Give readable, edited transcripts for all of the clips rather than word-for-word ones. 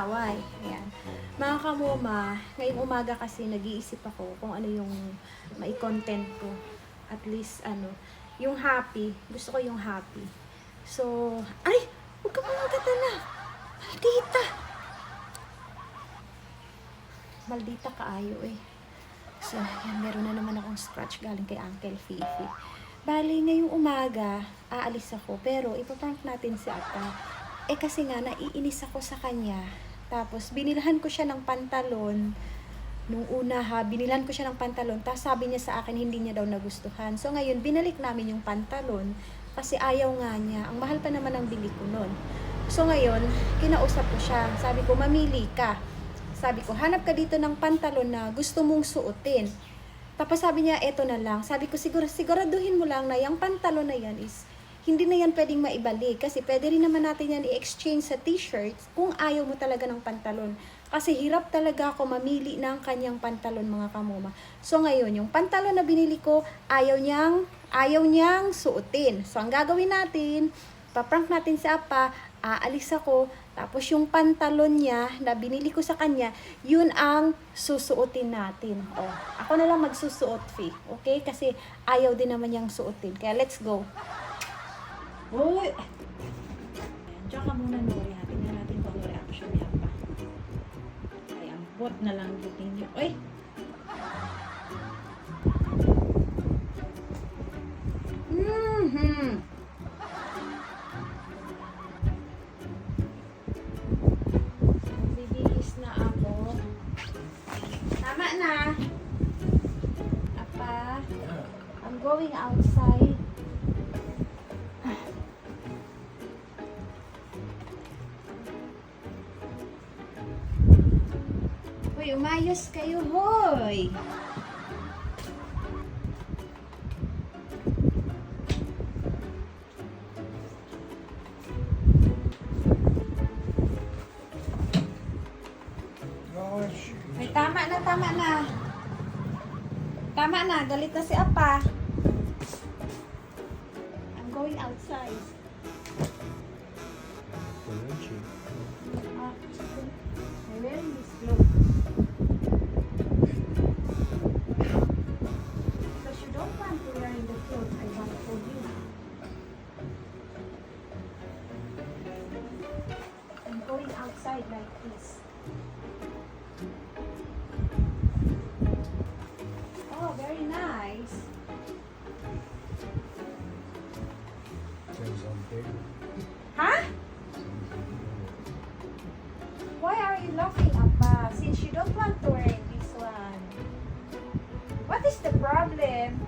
mag-away. Ayan. Mga kamoma, ngayong umaga kasi nag-iisip ako kung ano yung mai-content ko. At least, yung happy. Gusto ko yung happy. So, ay! Huwag ka mamagata na! Maldita! Maldita kaayo eh. So, yan, meron na naman akong scratch galing kay Uncle Fifi. Bali, ngayong umaga, aalis ako. Pero, ipaprank natin si Ata. Eh, kasi nga, naiinis ako sa kanya. Tapos, binilhan ko siya ng pantalon. Nung una binilhan ko siya ng pantalon. Tapos, sabi niya sa akin, hindi niya daw nagustuhan. So, ngayon, binalik namin yung pantalon. Kasi ayaw nga niya. Ang mahal pa naman ang bili ko nun. So, ngayon, kinausap ko siya. Sabi ko, mamili ka. Sabi ko, hanap ka dito ng pantalon na gusto mong suotin. Tapos sabi niya, eto na lang. Sabi ko, siguraduhin mo lang na yung pantalon na yan is, hindi na yan pwedeng maibalik. Kasi pwede rin naman natin yan i-exchange sa t-shirts kung ayaw mo talaga ng pantalon. Kasi hirap talaga ako mamili ng kanyang pantalon, mga kamoma. So ngayon, yung pantalon na binili ko, ayaw niyang suotin. So ang gagawin natin, paprank natin si Apa, aalis ako, tapos yung pantalon niya na binili ko sa kanya, yun ang susuotin natin. Oh, ako na lang magsusuot, Fi. Okay? Kasi ayaw din naman niyang suotin. Kaya let's go. Uy! Diyan ka muna, Nori. Tingnan natin kung ano reaction niya pa. Ay, ang bot na lang butin niyo. Uy! Going outside. Hoy, umayos kayo, hoy. Ay, tama na. Tama na, galit na si Apa. Going outside. I'm wearing this clothes. Because you don't want to wear the clothes I want for you. I'm going outside like this. Oh, very nice. Huh? Why are you laughing, Appa? Since you don't want to wear this one. What is the problem?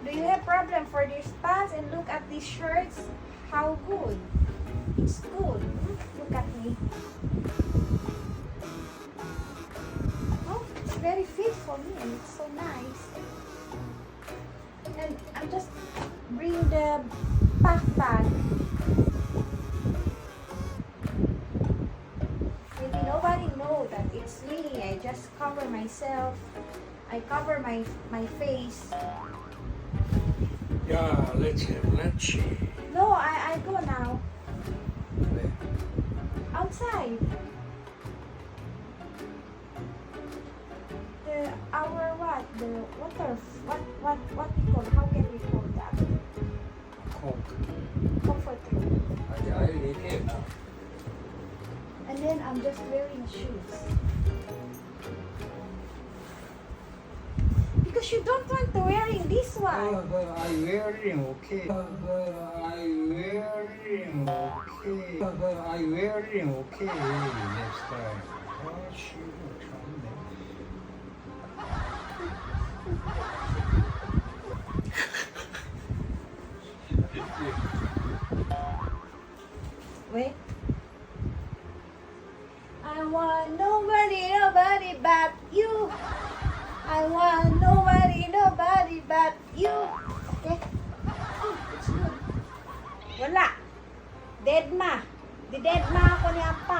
Do you have problem for these pants? And look at these shirts. How good. It's good. Look at me. Oh, it's very fit for me and it's so nice. And I just bring the backpack. Maybe nobody know that it's me. I just cover myself. I cover my face. Yeah, let's have lunch. No, I go now. Where? Outside. The water, what we call, how can we call that? Coke. Comfort room. I already came. And then I'm just wearing shoes. Because you don't want to wearing this one. But I wearing okay. But I wearing okay. But I wearing okay next time. Oh, shoot. Wait. I want nobody but you. I want nobody but you. Okay? Oh, it's good. Wala. Dead ma. Di-dead ma ako ni Apa.